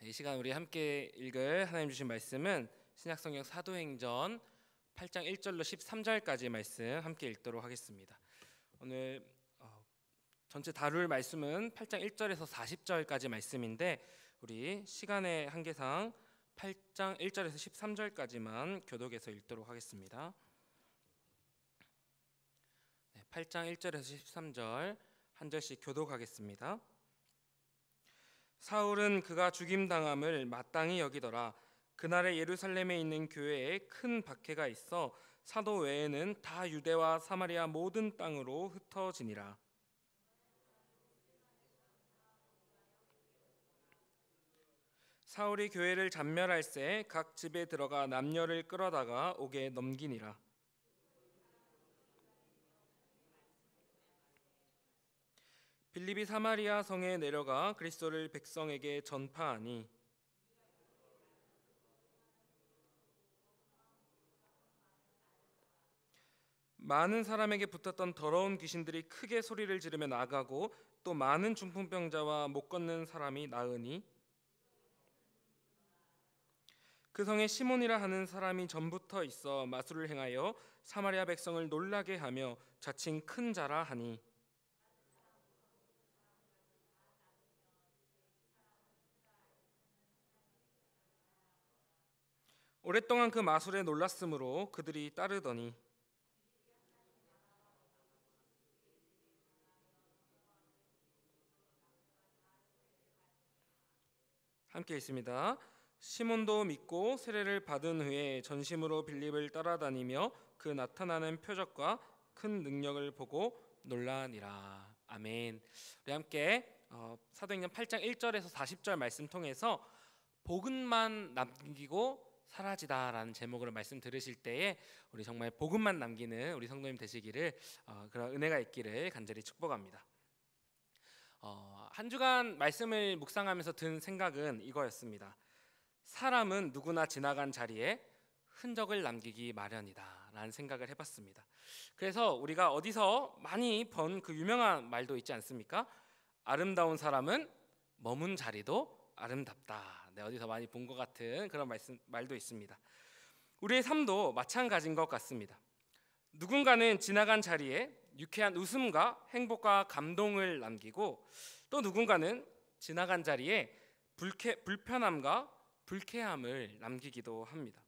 이 시간 우리 함께 읽을 하나님 주신 말씀은 신약성경 사도행전 8장 1절로 13절까지 말씀 함께 읽도록 하겠습니다. 오늘 전체 다룰 말씀은 8장 1절에서 40절까지 말씀인데 우리 시간의 한계상 8장 1절에서 13절까지만 교독해서 읽도록 하겠습니다. 8장 1절에서 13절 한 절씩 교독하겠습니다. 사울은 그가 죽임당함을 마땅히 여기더라. 그날에 예루살렘에 있는 교회에 큰 박해가 있어 사도 외에는 다 유대와 사마리아 모든 땅으로 흩어지니라. 사울이 교회를 잔멸할새 각 집에 들어가 남녀를 끌어다가 옥에 넘기니라. 빌립이 사마리아 성에 내려가 그리스도를 백성에게 전파하니 많은 사람에게 붙었던 더러운 귀신들이 크게 소리를 지르며 나가고 또 많은 중풍병자와 못 걷는 사람이 나으니 그 성에 시몬이라 하는 사람이 전부터 있어 마술을 행하여 사마리아 백성을 놀라게 하며 자칭 큰 자라 하니 오랫동안 그 마술에 놀랐으므로 그들이 따르더니 함께 있습니다. 시몬도 믿고 세례를 받은 후에 전심으로 빌립을 따라다니며 그 나타나는 표적과 큰 능력을 보고 놀라니라. 아멘. 우리 함께 사도행전 8장 1절에서 40절 말씀 통해서 복음만 남기고 사라지다라는 제목으로 말씀 들으실 때에 우리 정말 복음만 남기는 우리 성도님 되시기를 그런 은혜가 있기를 간절히 축복합니다. 한 주간 말씀을 묵상하면서 든 생각은 이거였습니다. 사람은 누구나 지나간 자리에 흔적을 남기기 마련이다 라는 생각을 해봤습니다. 그래서 우리가 어디서 많이 본 그 유명한 말도 있지 않습니까? 아름다운 사람은 머문 자리도 아름답다. 네, 어디서 많이 본 것 같은 그런 말도 있습니다. 우리의 삶도 마찬가지인 것 같습니다. 누군가는 지나간 자리에 유쾌한 웃음과 행복과 감동을 남기고 또 누군가는 지나간 자리에 불편함과 불쾌함을 남기기도 합니다.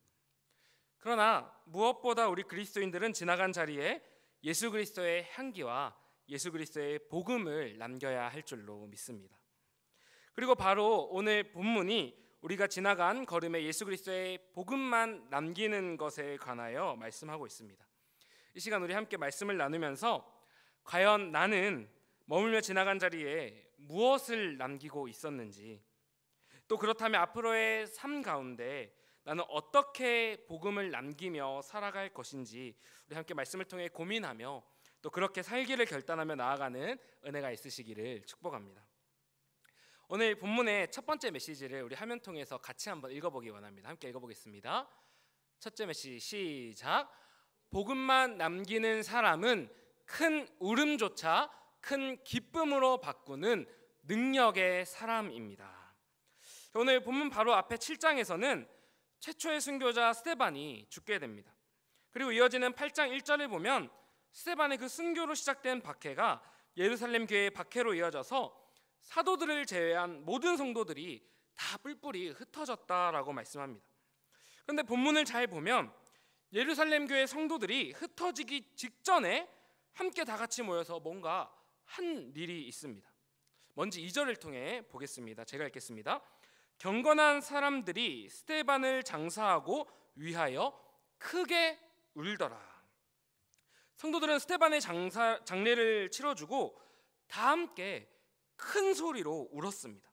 그러나 무엇보다 우리 그리스도인들은 지나간 자리에 예수 그리스도의 향기와 예수 그리스도의 복음을 남겨야 할 줄로 믿습니다. 그리고 바로 오늘 본문이 우리가 지나간 걸음에 예수 그리스도의 복음만 남기는 것에 관하여 말씀하고 있습니다. 이 시간 우리 함께 말씀을 나누면서 과연 나는 머물며 지나간 자리에 무엇을 남기고 있었는지, 또 그렇다면 앞으로의 삶 가운데 나는 어떻게 복음을 남기며 살아갈 것인지 우리 함께 말씀을 통해 고민하며 또 그렇게 살기를 결단하며 나아가는 은혜가 있으시기를 축복합니다. 오늘 본문의 첫 번째 메시지를 우리 화면 통해서 같이 한번 읽어보기 원합니다. 함께 읽어보겠습니다. 첫째 메시지 시작. 복음만 남기는 사람은 큰 울음조차 큰 기쁨으로 바꾸는 능력의 사람입니다. 오늘 본문 바로 앞에 7장에서는 최초의 순교자 스데반이 죽게 됩니다. 그리고 이어지는 8장 1절을 보면 스데반의 그 순교로 시작된 박해가 예루살렘 교회의 박해로 이어져서 사도들을 제외한 모든 성도들이 다 뿔뿔이 흩어졌다라고 말씀합니다. 그런데 본문을 잘 보면 예루살렘 교회 성도들이 흩어지기 직전에 함께 다 같이 모여서 뭔가 한 일이 있습니다. 먼저 2절을 통해 보겠습니다. 제가 읽겠습니다. 경건한 사람들이 스데반을 장사하고 위하여 크게 울더라. 성도들은 스데반의 장례를 치러주고 다 함께 큰 소리로 울었습니다.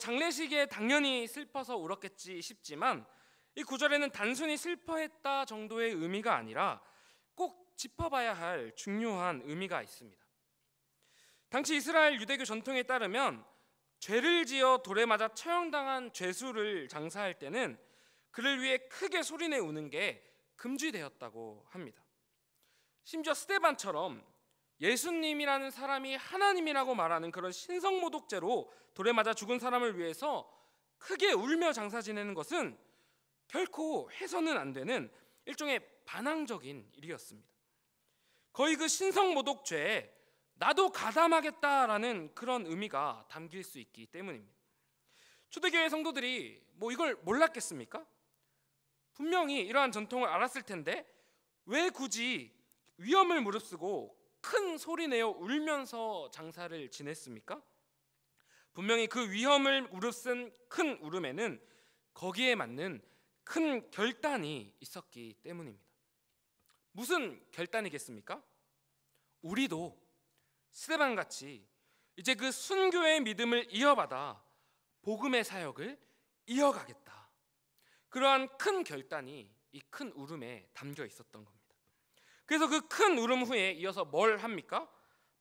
장례식에 당연히 슬퍼서 울었겠지 싶지만 이 구절에는 단순히 슬퍼했다 정도의 의미가 아니라 꼭 짚어봐야 할 중요한 의미가 있습니다. 당시 이스라엘 유대교 전통에 따르면 죄를 지어 돌에 맞아 처형당한 죄수를 장사할 때는 그를 위해 크게 소리내 우는 게 금지되었다고 합니다. 심지어 스데반처럼 예수님이라는 사람이 하나님이라고 말하는 그런 신성모독죄로 돌에 맞아 죽은 사람을 위해서 크게 울며 장사 지내는 것은 결코 해서는 안 되는 일종의 반항적인 일이었습니다. 거의 그 신성모독죄에 나도 가담하겠다라는 그런 의미가 담길 수 있기 때문입니다. 초대교회 성도들이 이걸 몰랐겠습니까? 분명히 이러한 전통을 알았을 텐데 왜 굳이 위험을 무릅쓰고 큰 소리 내어 울면서 장사를 지냈습니까? 분명히 그 위험을 무릅쓴 큰 울음에는 거기에 맞는 큰 결단이 있었기 때문입니다. 무슨 결단이겠습니까? 우리도 스데반같이 이제 그 순교의 믿음을 이어받아 복음의 사역을 이어가겠다. 그러한 큰 결단이 이 큰 울음에 담겨 있었던 겁니다. 그래서 그 큰 울음 후에 이어서 뭘 합니까?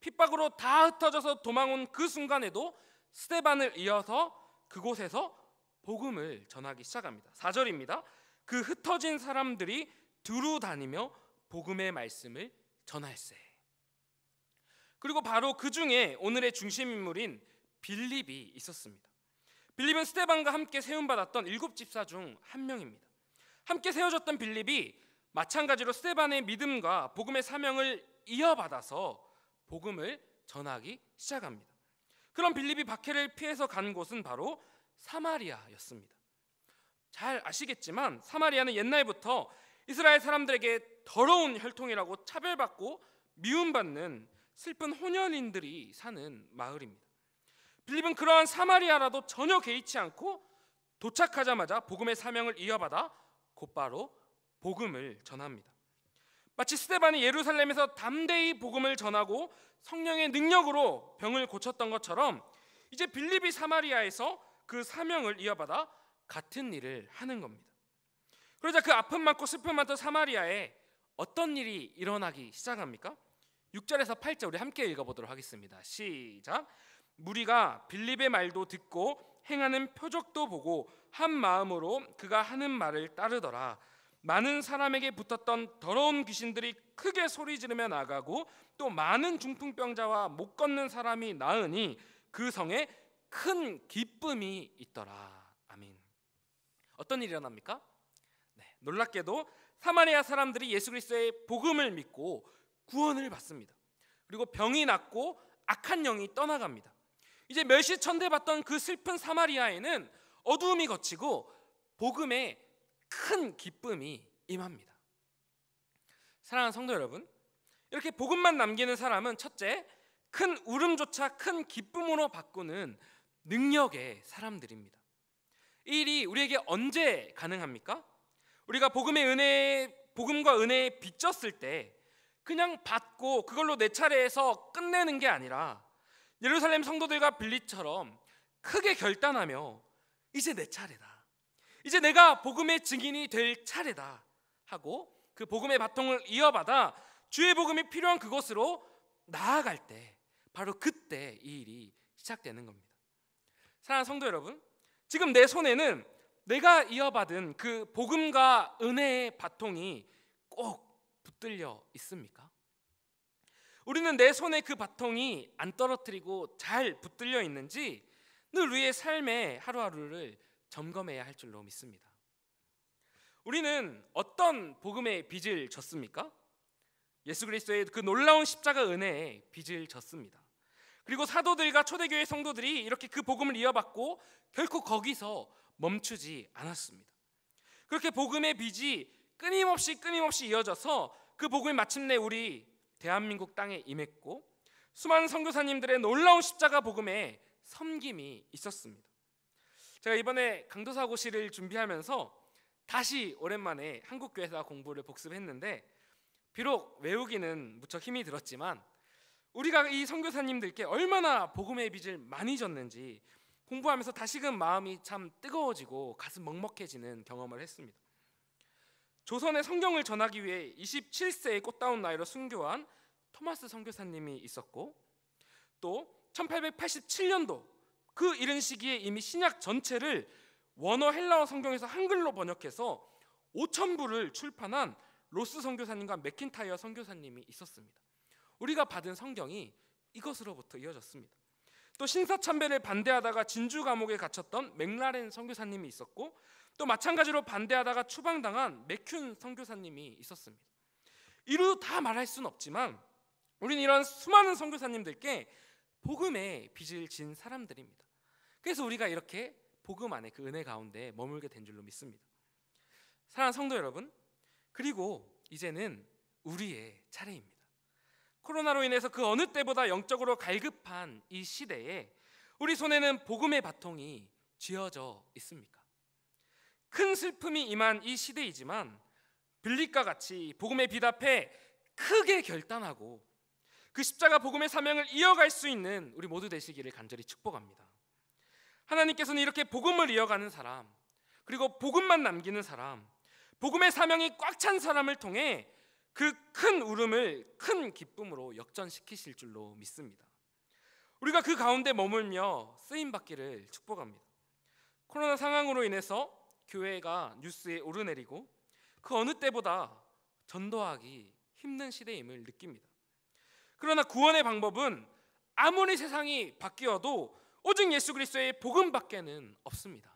핍박으로 다 흩어져서 도망온 그 순간에도 스데반을 이어서 그곳에서 복음을 전하기 시작합니다. 4절입니다. 그 흩어진 사람들이 두루 다니며 복음의 말씀을 전할세. 그리고 바로 그 중에 오늘의 중심 인물인 빌립이 있었습니다. 빌립은 스데반과 함께 세움받았던 7집사 중 한 명입니다. 함께 세워졌던 빌립이 마찬가지로 스데반의 믿음과 복음의 사명을 이어받아서 복음을 전하기 시작합니다. 그런 빌립이 박해를 피해서 간 곳은 바로 사마리아였습니다. 잘 아시겠지만 사마리아는 옛날부터 이스라엘 사람들에게 더러운 혈통이라고 차별받고 미움받는 슬픈 혼혈인들이 사는 마을입니다. 빌립은 그러한 사마리아라도 전혀 개의치 않고 도착하자마자 복음의 사명을 이어받아 곧바로 복음을 전합니다. 마치 스데반이 예루살렘에서 담대히 복음을 전하고 성령의 능력으로 병을 고쳤던 것처럼 이제 빌립이 사마리아에서 그 사명을 이어받아 같은 일을 하는 겁니다. 그러자 그 아픔 많고 슬픔 많던 사마리아에 어떤 일이 일어나기 시작합니까? 6절에서 8절 우리 함께 읽어보도록 하겠습니다. 시작. 무리가 빌립의 말도 듣고 행하는 표적도 보고 한 마음으로 그가 하는 말을 따르더라. 많은 사람에게 붙었던 더러운 귀신들이 크게 소리 지르며 나가고 또 많은 중풍병자와 못 걷는 사람이 나으니 그 성에 큰 기쁨이 있더라. 아멘. 어떤 일이 일어납니까? 놀랍게도 사마리아 사람들이 예수 그리스도의 복음을 믿고 구원을 받습니다. 그리고 병이 낫고 악한 영이 떠나갑니다. 이제 멸시천대받던 그 슬픈 사마리아에는 어두움이 걷히고 복음의 큰 기쁨이 임합니다. 사랑하는 성도 여러분, 이렇게 복음만 남기는 사람은 첫째, 큰 울음조차 큰 기쁨으로 바꾸는 능력의 사람들입니다. 이 일이 우리에게 언제 가능합니까? 우리가 복음과 은혜에 빚졌을 때 그냥 받고 그걸로 내 차례에서 끝내는 게 아니라 예루살렘 성도들과 빌립처럼 크게 결단하며 이제 내 차례다, 이제 내가 복음의 증인이 될 차례다 하고 그 복음의 바통을 이어받아 주의 복음이 필요한 그곳으로 나아갈 때 바로 그때 이 일이 시작되는 겁니다. 사랑하는 성도 여러분, 지금 내 손에는 내가 이어받은 그 복음과 은혜의 바통이 꼭 붙들려 있습니까? 우리는 내 손에 그 바통이 안 떨어뜨리고 잘 붙들려 있는지 늘 우리의 삶의 하루하루를 점검해야 할 줄로 믿습니다. 우리는 어떤 복음의 빚을 졌습니까? 예수 그리스도의 그 놀라운 십자가 은혜에 빚을 졌습니다. 그리고 사도들과 초대교회 성도들이 이렇게 그 복음을 이어받고 결코 거기서 멈추지 않았습니다. 그렇게 복음의 빚이 끊임없이 이어져서 그 복음이 마침내 우리 대한민국 땅에 임했고 수많은 선교사님들의 놀라운 십자가 복음에 섬김이 있었습니다. 제가 이번에 강도사고시를 준비하면서 다시 오랜만에 한국교회사 공부를 복습했는데 비록 외우기는 무척 힘이 들었지만 우리가 이 선교사님들께 얼마나 복음의 빚을 많이 졌는지 공부하면서 다시금 마음이 참 뜨거워지고 가슴 먹먹해지는 경험을 했습니다. 조선의 성경을 전하기 위해 27세의 꽃다운 나이로 순교한 토마스 선교사님이 있었고 또 1887년도 그 이른 시기에 이미 신약 전체를 원어 헬라어 성경에서 한글로 번역해서 5,000부를 출판한 로스 선교사님과 맥킨타이어 선교사님이 있었습니다. 우리가 받은 성경이 이것으로부터 이어졌습니다. 또 신사참배를 반대하다가 진주 감옥에 갇혔던 맥라렌 선교사님이 있었고, 또 마찬가지로 반대하다가 추방당한 맥큐 선교사님이 있었습니다. 이루 다 말할 수는 없지만 우리는 이런 수많은 선교사님들께 복음의 빚을 진 사람들입니다. 그래서 우리가 이렇게 복음 안에 그 은혜 가운데 머물게 된 줄로 믿습니다. 사랑하는 성도 여러분, 그리고 이제는 우리의 차례입니다. 코로나로 인해서 그 어느 때보다 영적으로 갈급한 이 시대에 우리 손에는 복음의 바통이 쥐어져 있습니까? 큰 슬픔이 임한 이 시대이지만 빌립과 같이 복음의 빚 앞에 크게 결단하고 그 십자가 복음의 사명을 이어갈 수 있는 우리 모두 되시기를 간절히 축복합니다. 하나님께서는 이렇게 복음을 이어가는 사람, 그리고 복음만 남기는 사람, 복음의 사명이 꽉 찬 사람을 통해 그 큰 울음을 큰 기쁨으로 역전시키실 줄로 믿습니다. 우리가 그 가운데 머물며 쓰임받기를 축복합니다. 코로나 상황으로 인해서 교회가 뉴스에 오르내리고 그 어느 때보다 전도하기 힘든 시대임을 느낍니다. 그러나 구원의 방법은 아무리 세상이 바뀌어도 오직 예수 그리스도의 복음밖에는 없습니다.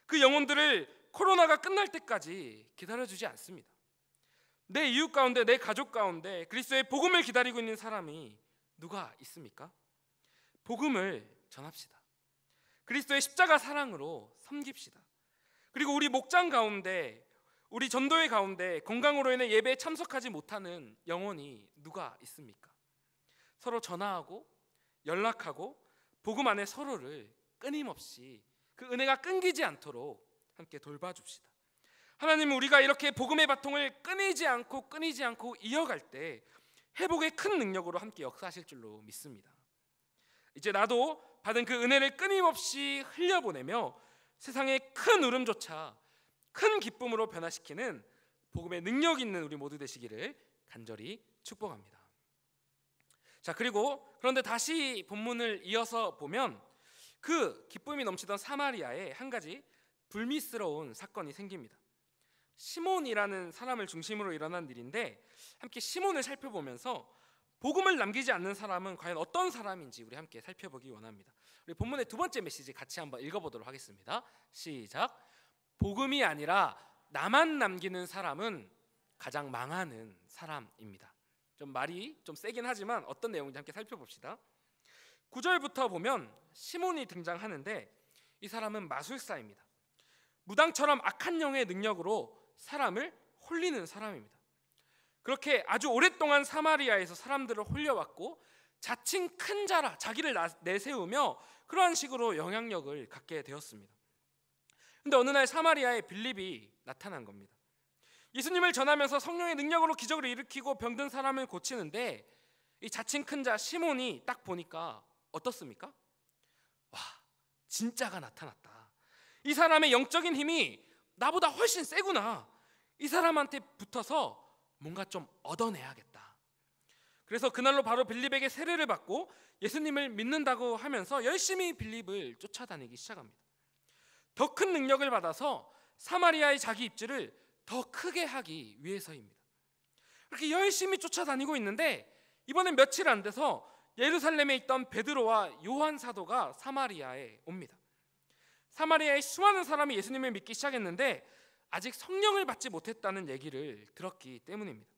그 영혼들을 코로나가 끝날 때까지 기다려주지 않습니다. 내 이웃 가운데, 내 가족 가운데 그리스도의 복음을 기다리고 있는 사람이 누가 있습니까? 복음을 전합시다. 그리스도의 십자가 사랑으로 섬깁시다. 그리고 우리 목장 가운데, 우리 전도회 가운데 건강으로 인해 예배에 참석하지 못하는 영혼이 누가 있습니까? 서로 전화하고 연락하고 복음 안에 서로를 끊임없이 그 은혜가 끊기지 않도록 함께 돌봐줍시다. 하나님은 우리가 이렇게 복음의 바통을 끊이지 않고 이어갈 때 회복의 큰 능력으로 함께 역사하실 줄로 믿습니다. 이제 나도 받은 그 은혜를 끊임없이 흘려보내며 세상의 큰 울음조차 큰 기쁨으로 변화시키는 복음의 능력 있는 우리 모두 되시기를 간절히 축복합니다. 자, 그런데 다시 본문을 이어서 보면 그 기쁨이 넘치던 사마리아에 한 가지 불미스러운 사건이 생깁니다. 시몬이라는 사람을 중심으로 일어난 일인데, 함께 시몬을 살펴보면서 복음을 남기지 않는 사람은 과연 어떤 사람인지 우리 함께 살펴보기 원합니다. 우리 본문의 두 번째 메시지 같이 한번 읽어보도록 하겠습니다. 시작. 복음이 아니라 나만 남기는 사람은 가장 망하는 사람입니다. 좀 말이 좀 세긴 하지만 어떤 내용인지 함께 살펴봅시다. 9절부터 보면 시몬이 등장하는데 이 사람은 마술사입니다. 무당처럼 악한 영의 능력으로 사람을 홀리는 사람입니다. 그렇게 아주 오랫동안 사마리아에서 사람들을 홀려왔고 자칭 큰 자라 자기를 내세우며 그러한 식으로 영향력을 갖게 되었습니다. 그런데 어느 날 사마리아에 빌립이 나타난 겁니다. 예수님을 전하면서 성령의 능력으로 기적을 일으키고 병든 사람을 고치는데 이 자칭 큰 자 시몬이 딱 보니까 어떻습니까? 와, 진짜가 나타났다. 이 사람의 영적인 힘이 나보다 훨씬 세구나. 이 사람한테 붙어서 뭔가 좀 얻어내야겠다. 그래서 그날로 바로 빌립에게 세례를 받고 예수님을 믿는다고 하면서 열심히 빌립을 쫓아다니기 시작합니다. 더 큰 능력을 받아서 사마리아의 자기 입지를 더 크게 하기 위해서입니다. 그렇게 열심히 쫓아다니고 있는데 이번엔 며칠 안 돼서 예루살렘에 있던 베드로와 요한 사도가 사마리아에 옵니다. 사마리아에 수많은 사람이 예수님을 믿기 시작했는데 아직 성령을 받지 못했다는 얘기를 들었기 때문입니다.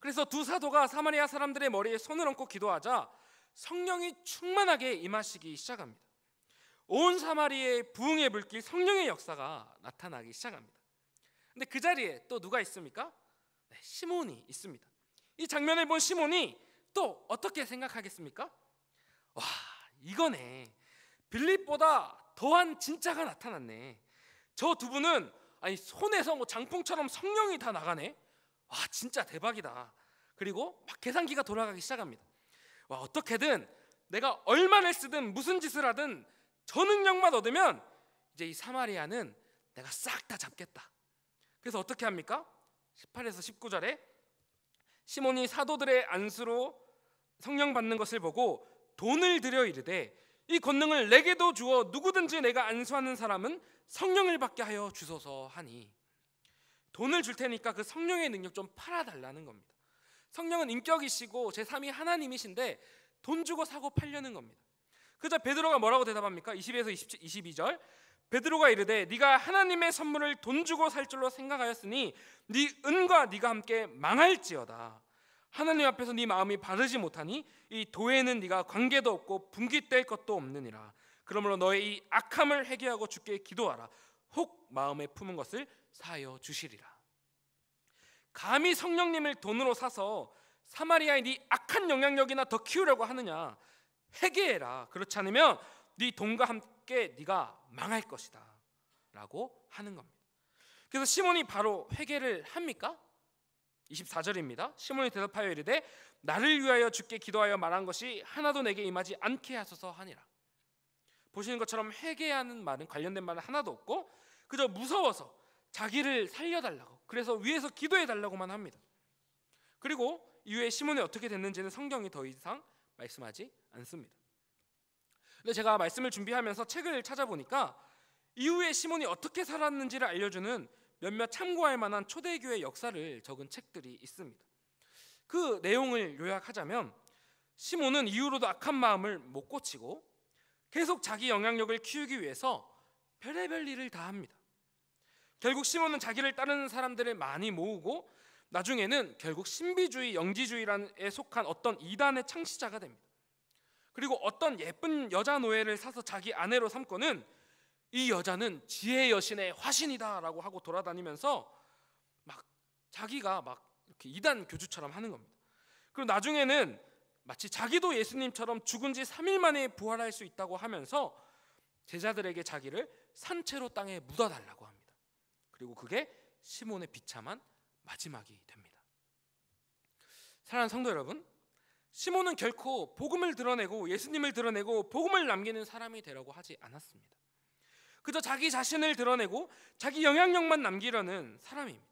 그래서 두 사도가 사마리아 사람들의 머리에 손을 얹고 기도하자 성령이 충만하게 임하시기 시작합니다. 온 사마리아의 부흥의 불길 성령의 역사가 나타나기 시작합니다. 근데 그 자리에 또 누가 있습니까? 네, 시몬이 있습니다. 이 장면을 본 시몬이 또 어떻게 생각하겠습니까? 와, 이거네. 빌립보다 더한 진짜가 나타났네. 저 두 분은 아니 손에서 뭐 장풍처럼 성령이 다 나가네. 와, 진짜 대박이다. 그리고 막 계산기가 돌아가기 시작합니다. 와, 어떻게든 내가 얼마를 쓰든 무슨 짓을 하든 저 능력만 얻으면 이제 이 사마리아는 내가 싹 다 잡겠다. 그래서 어떻게 합니까? 18에서 19절에 시몬이 사도들의 안수로 성령 받는 것을 보고 돈을 들여 이르되 이 권능을 내게도 주어 누구든지 내가 안수하는 사람은 성령을 받게 하여 주소서 하니, 돈을 줄 테니까 그 성령의 능력 좀 팔아달라는 겁니다. 성령은 인격이시고 제3위 하나님이신데 돈 주고 사고 팔려는 겁니다. 그자 베드로가 뭐라고 대답합니까? 20에서 22절. 베드로가 이르되 네가 하나님의 선물을 돈 주고 살 줄로 생각하였으니 네 은과 네가 함께 망할지어다. 하나님 앞에서 네 마음이 바르지 못하니 이 도에는 네가 관계도 없고 분깃될 것도 없느니라. 그러므로 너의 이 악함을 회개하고 주께 기도하라. 혹 마음에 품은 것을 사하여 주시리라. 감히 성령님을 돈으로 사서 사마리아의 네 악한 영향력이나 더 키우려고 하느냐? 회개해라. 그렇지 않으면 네 돈과 함께 네가 망할 것이다 라고 하는 겁니다. 그래서 시몬이 바로 회개를 합니까? 24절입니다. 시몬이 대답하여 이르되 나를 위하여 주께 기도하여 말한 것이 하나도 내게 임하지 않게 하소서 하니라. 보시는 것처럼 회개하는 말은 관련된 말은 하나도 없고 그저 무서워서 자기를 살려달라고, 그래서 위에서 기도해달라고만 합니다. 그리고 이후에 시몬이 어떻게 됐는지는 성경이 더 이상 말씀하지 않습니다. 근데 제가 말씀을 준비하면서 책을 찾아보니까 이후에 시몬이 어떻게 살았는지를 알려주는 몇몇 참고할 만한 초대교회 역사를 적은 책들이 있습니다. 그 내용을 요약하자면 시몬은 이후로도 악한 마음을 못 고치고 계속 자기 영향력을 키우기 위해서 별의별 일을 다 합니다. 결국 시몬은 자기를 따르는 사람들을 많이 모으고 나중에는 결국 신비주의, 영지주의에 속한 어떤 이단의 창시자가 됩니다. 그리고 어떤 예쁜 여자 노예를 사서 자기 아내로 삼고는 이 여자는 지혜의 여신의 화신이다라고 하고 돌아다니면서 막 자기가 막 이렇게 이단 교주처럼 하는 겁니다. 그리고 나중에는 마치 자기도 예수님처럼 죽은 지 3일 만에 부활할 수 있다고 하면서 제자들에게 자기를 산채로 땅에 묻어달라고 합니다. 그리고 그게 시몬의 비참한 마지막이 됩니다. 사랑하는 성도 여러분, 시몬은 결코 복음을 드러내고 예수님을 드러내고 복음을 남기는 사람이 되려고 하지 않았습니다. 그저 자기 자신을 드러내고 자기 영향력만 남기려는 사람입니다.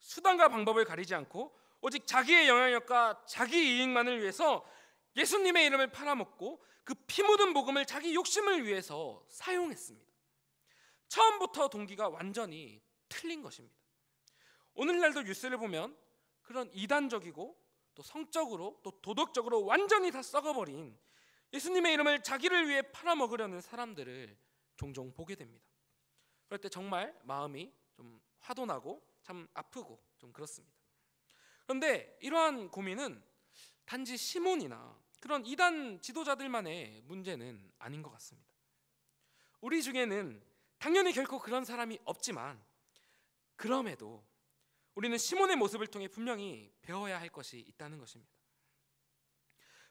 수단과 방법을 가리지 않고 오직 자기의 영향력과 자기 이익만을 위해서 예수님의 이름을 팔아먹고 그 피 묻은 복음을 자기 욕심을 위해서 사용했습니다. 처음부터 동기가 완전히 틀린 것입니다. 오늘날도 뉴스를 보면 그런 이단적이고 또 성적으로 또 도덕적으로 완전히 다 썩어버린 예수님의 이름을 자기를 위해 팔아먹으려는 사람들을 종종 보게 됩니다. 그럴 때 정말 마음이 좀 화도 나고 참 아프고 좀 그렇습니다. 그런데 이러한 고민은 단지 시몬이나 그런 이단 지도자들만의 문제는 아닌 것 같습니다. 우리 중에는 당연히 결코 그런 사람이 없지만 그럼에도 우리는 시몬의 모습을 통해 분명히 배워야 할 것이 있다는 것입니다.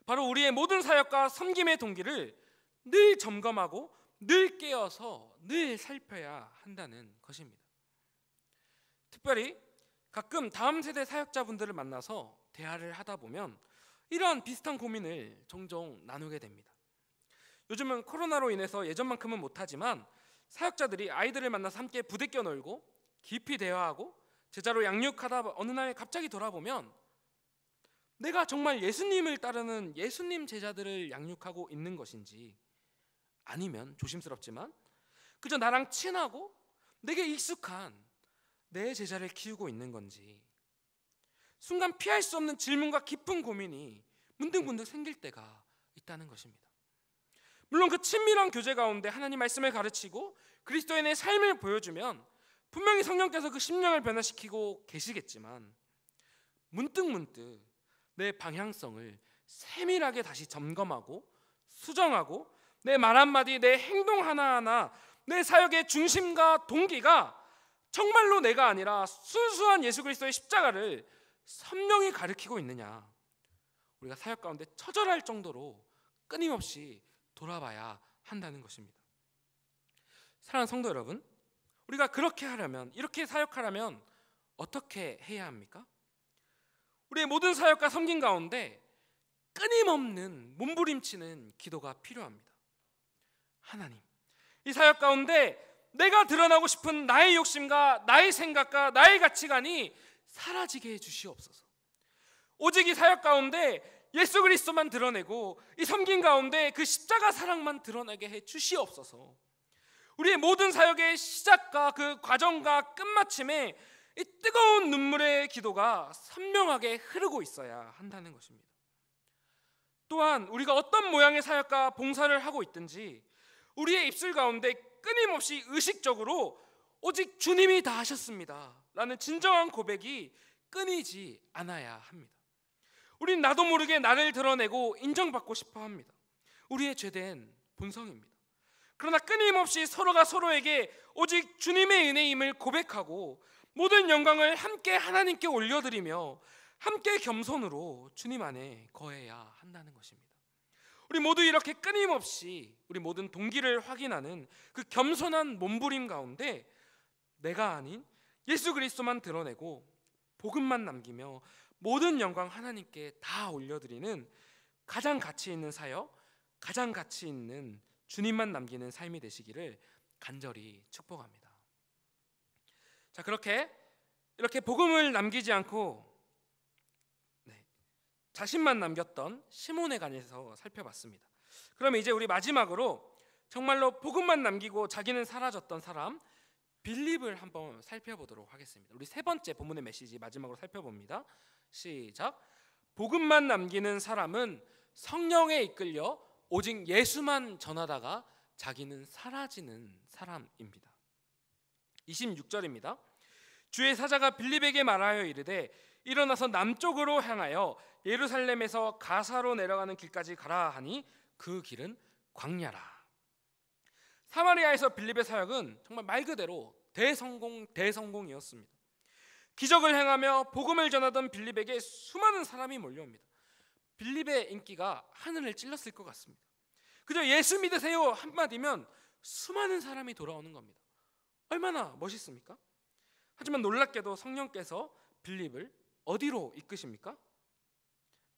바로 우리의 모든 사역과 섬김의 동기를 늘 점검하고 늘 깨어서 늘 살펴야 한다는 것입니다. 특별히 가끔 다음 세대 사역자분들을 만나서 대화를 하다 보면 이러한 비슷한 고민을 종종 나누게 됩니다. 요즘은 코로나로 인해서 예전만큼은 못하지만 사역자들이 아이들을 만나서 함께 부대껴 놀고 깊이 대화하고 제자로 양육하다 어느 날 갑자기 돌아보면 내가 정말 예수님을 따르는 예수님 제자들을 양육하고 있는 것인지, 아니면 조심스럽지만 그저 나랑 친하고 내게 익숙한 내 제자를 키우고 있는 건지, 순간 피할 수 없는 질문과 깊은 고민이 문득문득 생길 때가 있다는 것입니다. 물론 그 친밀한 교제 가운데 하나님 말씀을 가르치고 그리스도인의 삶을 보여주면 분명히 성령께서 그 심령을 변화시키고 계시겠지만 문득문득 내 방향성을 세밀하게 다시 점검하고 수정하고 내 말 한마디, 내 행동 하나하나, 내 사역의 중심과 동기가 정말로 내가 아니라 순수한 예수 그리스도의 십자가를 선명히 가리키고 있느냐, 우리가 사역 가운데 처절할 정도로 끊임없이 돌아봐야 한다는 것입니다. 사랑하는 성도 여러분, 우리가 그렇게 하려면, 이렇게 사역하려면 어떻게 해야 합니까? 우리의 모든 사역과 섬김 가운데 끊임없는 몸부림치는 기도가 필요합니다. 하나님, 이 사역 가운데 내가 드러나고 싶은 나의 욕심과 나의 생각과 나의 가치관이 사라지게 해주시옵소서. 오직 이 사역 가운데 예수 그리스도만 드러내고 이 섬김 가운데 그 십자가 사랑만 드러나게 해주시옵소서. 우리의 모든 사역의 시작과 그 과정과 끝마침에 이 뜨거운 눈물의 기도가 선명하게 흐르고 있어야 한다는 것입니다. 또한 우리가 어떤 모양의 사역과 봉사를 하고 있든지 우리의 입술 가운데 끊임없이 의식적으로 오직 주님이 다 하셨습니다 라는 진정한 고백이 끊이지 않아야 합니다. 우린 나도 모르게 나를 드러내고 인정받고 싶어 합니다. 우리의 죄된 본성입니다. 그러나 끊임없이 서로가 서로에게 오직 주님의 은혜임을 고백하고 모든 영광을 함께 하나님께 올려드리며 함께 겸손으로 주님 안에 거해야 한다는 것입니다. 우리 모두 이렇게 끊임없이 우리 모든 동기를 확인하는 그 겸손한 몸부림 가운데 내가 아닌 예수 그리스도만 드러내고 복음만 남기며 모든 영광 하나님께 다 올려드리는 가장 가치 있는 사역, 가장 가치 있는 주님만 남기는 삶이 되시기를 간절히 축복합니다. 자, 이렇게 복음을 남기지 않고 자신만 남겼던 시몬에 관해서 살펴봤습니다. 그러면 이제 우리 마지막으로 정말로 복음만 남기고 자기는 사라졌던 사람 빌립을 한번 살펴보도록 하겠습니다. 우리 세 번째 본문의 메시지 마지막으로 살펴봅니다. 시작. 복음만 남기는 사람은 성령에 이끌려 오직 예수만 전하다가 자기는 사라지는 사람입니다. 26절입니다. 주의 사자가 빌립에게 말하여 이르되 일어나서 남쪽으로 향하여 예루살렘에서 가사로 내려가는 길까지 가라 하니 그 길은 광야라. 사마리아에서 빌립의 사역은 정말 말 그대로 대성공이었습니다. 기적을 행하며 복음을 전하던 빌립에게 수많은 사람이 몰려옵니다. 빌립의 인기가 하늘을 찔렀을 것 같습니다. 그저 예수 믿으세요 한마디면 수많은 사람이 돌아오는 겁니다. 얼마나 멋있습니까? 하지만 놀랍게도 성령께서 빌립을 어디로 이끄십니까?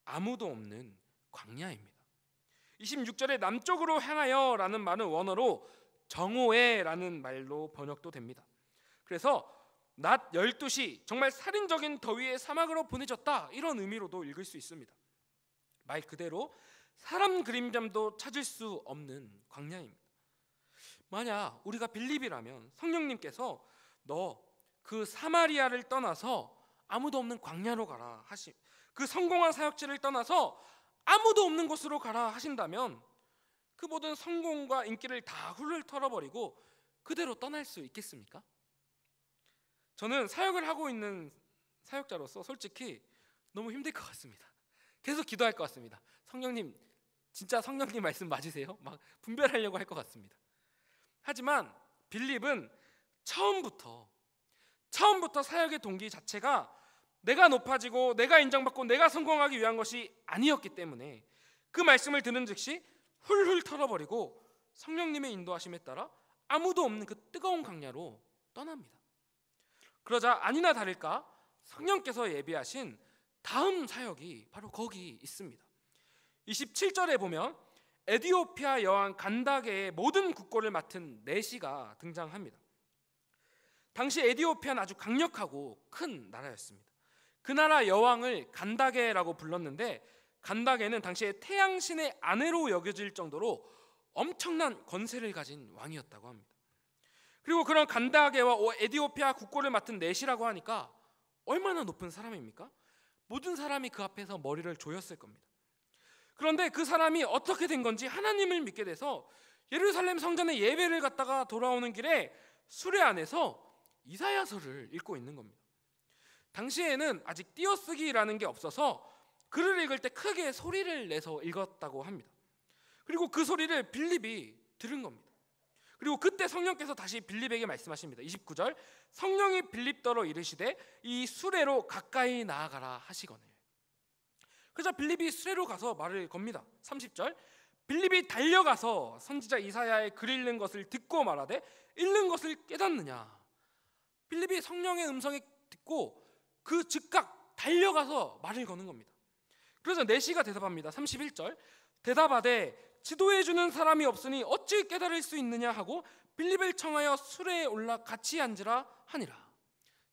아무도 없는 광야입니다. 26절에 남쪽으로 향하여 라는 말은 원어로 정오에라는 말로 번역도 됩니다. 그래서 낮 12시 정말 살인적인 더위의 사막으로 보내졌다 이런 의미로도 읽을 수 있습니다. 말 그대로 사람 그림자도 찾을 수 없는 광야입니다. 만약 우리가 빌립이라면 성령님께서 너 그 사마리아를 떠나서 아무도 없는 광야로 가라 하심, 그 성공한 사역지를 떠나서 아무도 없는 곳으로 가라 하신다면 그 모든 성공과 인기를 다 훌훌 털어버리고 그대로 떠날 수 있겠습니까? 저는 사역을 하고 있는 사역자로서 솔직히 너무 힘들 것 같습니다. 계속 기도할 것 같습니다. 성령님, 진짜 성령님 말씀 맞으세요? 막 분별하려고 할 것 같습니다. 하지만 빌립은 처음부터 사역의 동기 자체가 내가 높아지고 내가 인정받고 내가 성공하기 위한 것이 아니었기 때문에 그 말씀을 듣는 즉시 훌훌 털어버리고 성령님의 인도하심에 따라 아무도 없는 그 뜨거운 광야로 떠납니다. 그러자 아니나 다를까 성령께서 예비하신 다음 사역이 바로 거기 있습니다. 27절에 보면 에디오피아 여왕 간다게의 모든 국고를 맡은 내시가 등장합니다. 당시 에디오피아는 아주 강력하고 큰 나라였습니다. 그 나라 여왕을 간다게라고 불렀는데 간다게는 당시에 태양신의 아내로 여겨질 정도로 엄청난 권세를 가진 왕이었다고 합니다. 그리고 그런 간다게와 에디오피아 국고를 맡은 내시라고 하니까 얼마나 높은 사람입니까? 모든 사람이 그 앞에서 머리를 조였을 겁니다. 그런데 그 사람이 어떻게 된 건지 하나님을 믿게 돼서 예루살렘 성전에 예배를 갔다가 돌아오는 길에 수레 안에서 이사야서를 읽고 있는 겁니다. 당시에는 아직 띄어쓰기라는 게 없어서 글을 읽을 때 크게 소리를 내서 읽었다고 합니다. 그리고 그 소리를 빌립이 들은 겁니다. 그리고 그때 성령께서 다시 빌립에게 말씀하십니다. 29절 성령이 빌립더러 이르시되 이 수레로 가까이 나아가라 하시거늘. 그래서 빌립이 수레로 가서 말을 겁니다. 30절 빌립이 달려가서 선지자 이사야의 글 읽는 것을 듣고 말하되 읽는 것을 깨닫느냐. 빌립이 성령의 음성을 듣고 그 즉각 달려가서 말을 거는 겁니다. 그래서 내시가 대답합니다. 31절 대답하되 지도해 주는 사람이 없으니 어찌 깨달을 수 있느냐 하고 빌립을 청하여 수레에 올라 같이 앉으라 하니라.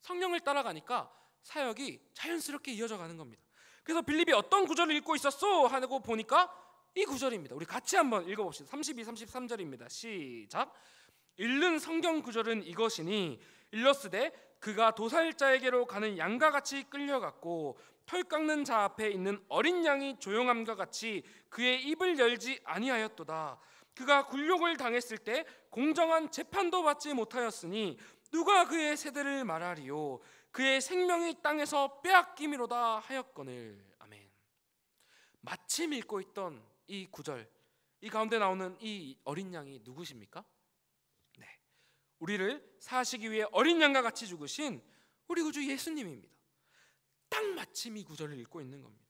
성령을 따라가니까 사역이 자연스럽게 이어져 가는 겁니다. 그래서 빌립이 어떤 구절을 읽고 있었어 하고 보니까 이 구절입니다. 우리 같이 한번 읽어봅시다. 32, 33절입니다. 시작. 읽는 성경 구절은 이것이니 일러스되 그가 도살자에게로 가는 양과 같이 끌려갔고 털 깎는 자 앞에 있는 어린 양이 조용함과 같이 그의 입을 열지 아니하였도다. 그가 굴욕을 당했을 때 공정한 재판도 받지 못하였으니 누가 그의 세대를 말하리요. 그의 생명이 땅에서 빼앗김이로다 하였거늘. 아멘. 마침 읽고 있던 이 구절, 이 가운데 나오는 이 어린 양이 누구십니까? 네, 우리를 사하시기 위해 어린 양과 같이 죽으신 우리 구주 예수님입니다. 딱 마침 이 구절을 읽고 있는 겁니다.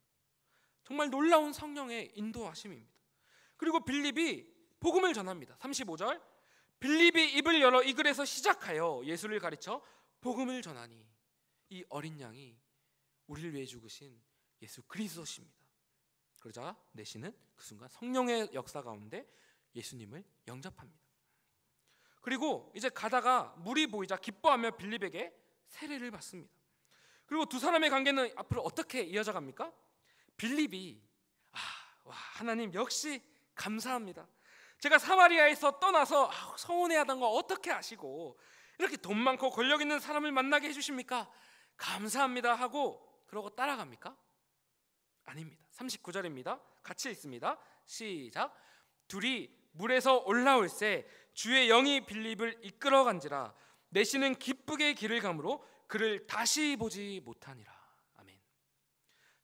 정말 놀라운 성령의 인도하심입니다. 그리고 빌립이 복음을 전합니다. 35절, 빌립이 입을 열어 이 글에서 시작하여 예수를 가르쳐 복음을 전하니 이 어린 양이 우리를 위해 죽으신 예수 그리스도십니다. 그러자 내시는 그 순간 성령의 역사 가운데 예수님을 영접합니다. 그리고 이제 가다가 물이 보이자 기뻐하며 빌립에게 세례를 받습니다. 그리고 두 사람의 관계는 앞으로 어떻게 이어져 갑니까? 빌립이 하나님 역시 감사합니다. 제가 사마리아에서 떠나서 서운해하던 거 어떻게 아시고 이렇게 돈 많고 권력 있는 사람을 만나게 해주십니까? 감사합니다 하고 그러고 따라갑니까? 아닙니다. 39절입니다. 같이 읽습니다. 시작. 둘이 물에서 올라올새 주의 영이 빌립을 이끌어간지라 내시는 기쁘게 길을 가므로 그를 다시 보지 못하니라. 아멘.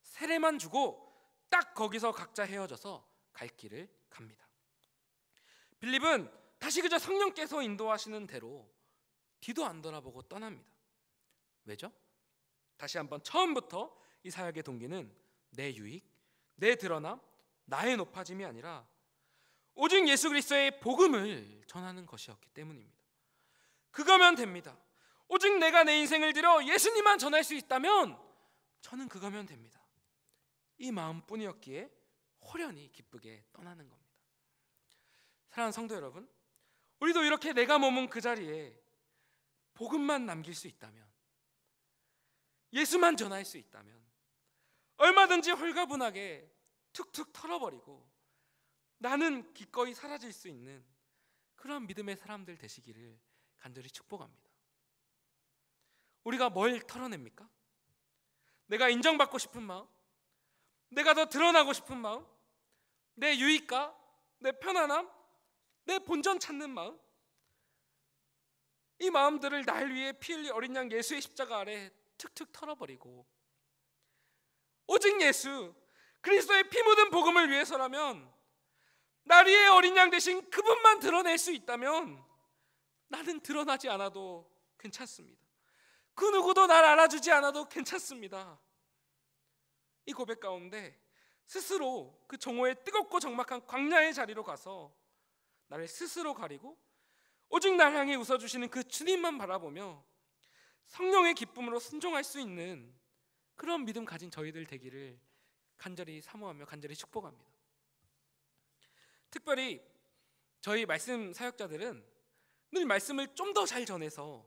세례만 주고 딱 거기서 각자 헤어져서 갈 길을 갑니다. 빌립은 다시 그저 성령께서 인도하시는 대로 뒤도 안 돌아보고 떠납니다. 왜죠? 다시 한번 처음부터 이 사역의 동기는 내 유익, 내 드러남, 나의 높아짐이 아니라 오직 예수 그리스도의 복음을 전하는 것이었기 때문입니다. 그거면 됩니다. 오직 내가 내 인생을 들여 예수님만 전할 수 있다면 저는 그거면 됩니다. 이 마음뿐이었기에 호련히 기쁘게 떠나는 겁니다. 사랑하는 성도 여러분, 우리도 이렇게 내가 머문 그 자리에 복음만 남길 수 있다면, 예수만 전할 수 있다면 얼마든지 홀가분하게 툭툭 털어버리고 나는 기꺼이 사라질 수 있는 그런 믿음의 사람들 되시기를 간절히 축복합니다. 우리가 뭘 털어냅니까? 내가 인정받고 싶은 마음, 내가 더 드러나고 싶은 마음, 내 유익과 내 편안함, 내 본전 찾는 마음, 이 마음들을 날 위해 피 흘린 어린 양 예수의 십자가 아래 툭툭 털어버리고 오직 예수 그리스도의 피 묻은 복음을 위해서라면, 날 위해 어린 양 대신 그분만 드러낼 수 있다면 나는 드러나지 않아도 괜찮습니다. 그 누구도 날 알아주지 않아도 괜찮습니다. 이 고백 가운데 스스로 그 정오의 뜨겁고 적막한 광야의 자리로 가서 나를 스스로 가리고 오직 날 향해 웃어주시는 그 주님만 바라보며 성령의 기쁨으로 순종할 수 있는 그런 믿음 가진 저희들 되기를 간절히 사모하며 간절히 축복합니다. 특별히 저희 말씀 사역자들은 늘 말씀을 좀 더 잘 전해서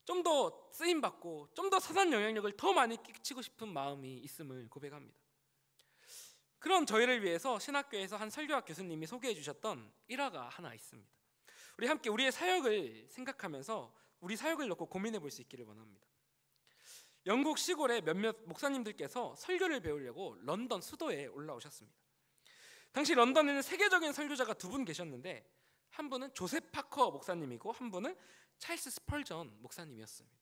좀 더 쓰임받고 좀 더 선한 영향력을 더 많이 끼치고 싶은 마음이 있음을 고백합니다. 그런 저희를 위해서 신학교에서 한 설교학 교수님이 소개해 주셨던 일화가 하나 있습니다. 우리 함께 우리의 사역을 생각하면서 우리 사역을 놓고 고민해 볼 수 있기를 원합니다. 영국 시골의 몇몇 목사님들께서 설교를 배우려고 런던 수도에 올라오셨습니다. 당시 런던에는 세계적인 설교자가 두 분 계셨는데 한 분은 조셉 파커 목사님이고 한 분은 찰스 스펄전 목사님이었습니다.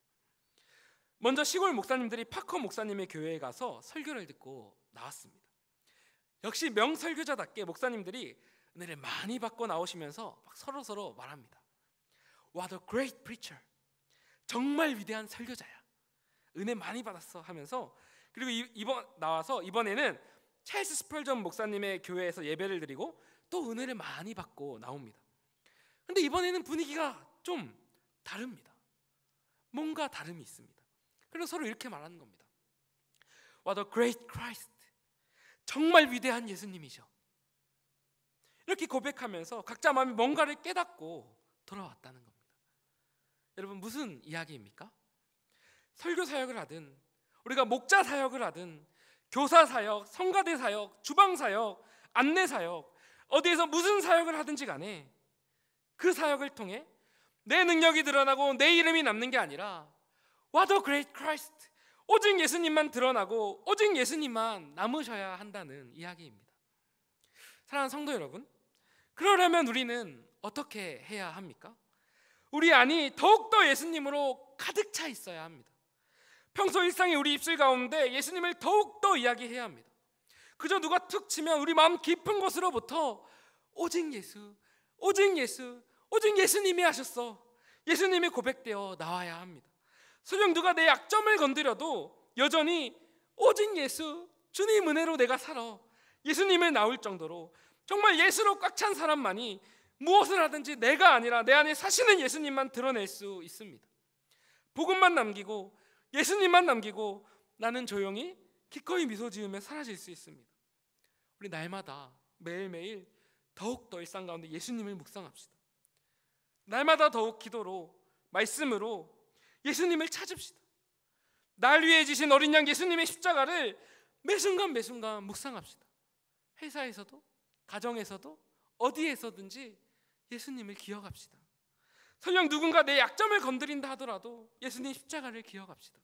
먼저 시골 목사님들이 파커 목사님의 교회에 가서 설교를 듣고 나왔습니다. 역시 명설교자답게 목사님들이 은혜를 많이 받고 나오시면서 막 서로 말합니다. What a great preacher. 정말 위대한 설교자야. 은혜 많이 받았어 하면서, 그리고 이번에는 찰스 스펄전 목사님의 교회에서 예배를 드리고 또 은혜를 많이 받고 나옵니다. 근데 이번에는 분위기가 좀 다릅니다. 뭔가 다름이 있습니다. 그래서 서로 이렇게 말하는 겁니다. What a great Christ. 정말 위대한 예수님이셔. 이렇게 고백하면서 각자 마음이 뭔가를 깨닫고 돌아왔다는 겁니다. 여러분, 무슨 이야기입니까? 설교 사역을 하든 우리가 목자 사역을 하든 교사 사역, 성가대 사역, 주방 사역, 안내 사역, 어디에서 무슨 사역을 하든지 간에 그 사역을 통해 내 능력이 드러나고 내 이름이 남는 게 아니라 What a great Christ. 오직 예수님만 드러나고 오직 예수님만 남으셔야 한다는 이야기입니다. 사랑하는 성도 여러분, 그러려면 우리는 어떻게 해야 합니까? 우리 안이 더욱더 예수님으로 가득 차 있어야 합니다. 평소 일상의 우리 입술 가운데 예수님을 더욱더 이야기해야 합니다. 그저 누가 툭 치면 우리 마음 깊은 곳으로부터 오직 예수, 오직 예수, 오직 예수님이 하셨어, 예수님이 고백되어 나와야 합니다. 설령 누가 내 약점을 건드려도 여전히 오직 예수, 주님 은혜로 내가 살아, 예수님을 나올 정도로 정말 예수로 꽉 찬 사람만이 무엇을 하든지 내가 아니라 내 안에 사시는 예수님만 드러낼 수 있습니다. 복음만 남기고 예수님만 남기고 나는 조용히 기꺼이 미소 지으며 사라질 수 있습니다. 우리 날마다 매일매일 더욱더 일상 가운데 예수님을 묵상합시다. 날마다 더욱 기도로 말씀으로 예수님을 찾읍시다. 날 위해 지신 어린 양 예수님의 십자가를 매순간 매순간 묵상합시다. 회사에서도 가정에서도 어디에서든지 예수님을 기억합시다. 설령 누군가 내 약점을 건드린다 하더라도 예수님 십자가를 기억합시다.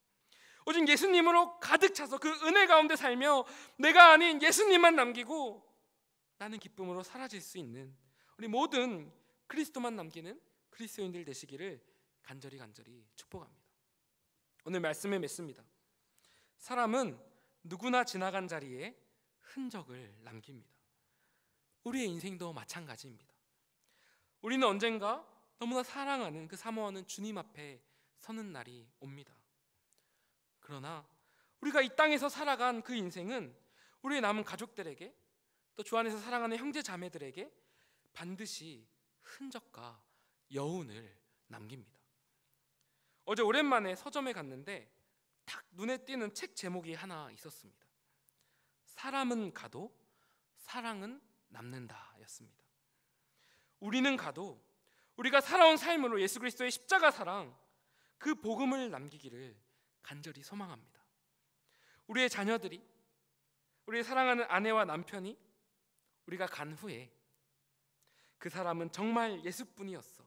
오직 예수님으로 가득 차서 그 은혜 가운데 살며 내가 아닌 예수님만 남기고 나는 기쁨으로 사라질 수 있는 우리 모든 그리스도만 남기는 그리스도인들 되시기를 간절히 축복합니다. 오늘 말씀을 맺습니다. 사람은 누구나 지나간 자리에 흔적을 남깁니다. 우리의 인생도 마찬가지입니다. 우리는 언젠가 너무나 사랑하는 그 사모하는 주님 앞에 서는 날이 옵니다. 그러나 우리가 이 땅에서 살아간 그 인생은 우리의 남은 가족들에게 또 주 안에서 사랑하는 형제 자매들에게 반드시 흔적과 여운을 남깁니다. 어제 오랜만에 서점에 갔는데 딱 눈에 띄는 책 제목이 하나 있었습니다. 사람은 가도 사랑은 남는다 였습니다. 우리는 가도 우리가 살아온 삶으로 예수 그리스도의 십자가 사랑, 그 복음을 남기기를 간절히 소망합니다. 우리의 자녀들이, 우리의 사랑하는 아내와 남편이 우리가 간 후에 그 사람은 정말 예수뿐이었어,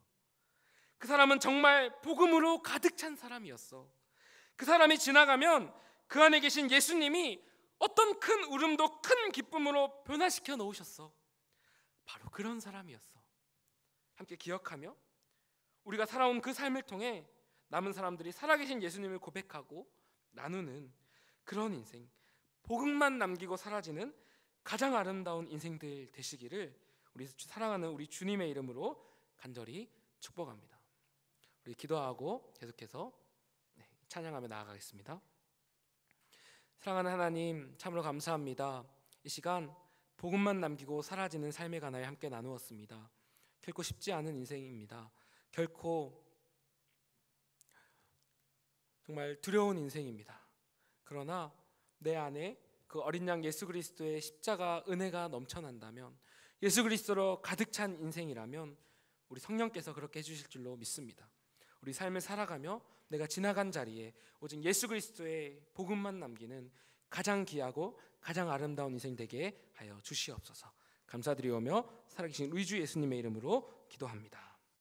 그 사람은 정말 복음으로 가득 찬 사람이었어, 그 사람이 지나가면 그 안에 계신 예수님이 어떤 큰 울음도 큰 기쁨으로 변화시켜 놓으셨어, 바로 그런 사람이었어. 함께 기억하며 우리가 살아온 그 삶을 통해 남은 사람들이 살아계신 예수님을 고백하고 나누는 그런 인생, 복음만 남기고 사라지는 가장 아름다운 인생들 되시기를 우리 사랑하는 우리 주님의 이름으로 간절히 축복합니다. 우리 기도하고 계속해서 찬양하며 나아가겠습니다. 사랑하는 하나님, 참으로 감사합니다. 이 시간 복음만 남기고 사라지는 삶에 관하여 함께 나누었습니다. 결코 쉽지 않은 인생입니다. 결코 정말 두려운 인생입니다. 그러나 내 안에 그 어린 양 예수 그리스도의 십자가 은혜가 넘쳐난다면, 예수 그리스도로 가득 찬 인생이라면 우리 성령께서 그렇게 해주실 줄로 믿습니다. 우리 삶을 살아가며 내가 지나간 자리에 오직 예수 그리스도의 복음만 남기는 가장 귀하고 가장 아름다운 인생 되게 하여 주시옵소서. 감사드리오며 살아계신 우리 주 예수님의 이름으로 기도합니다.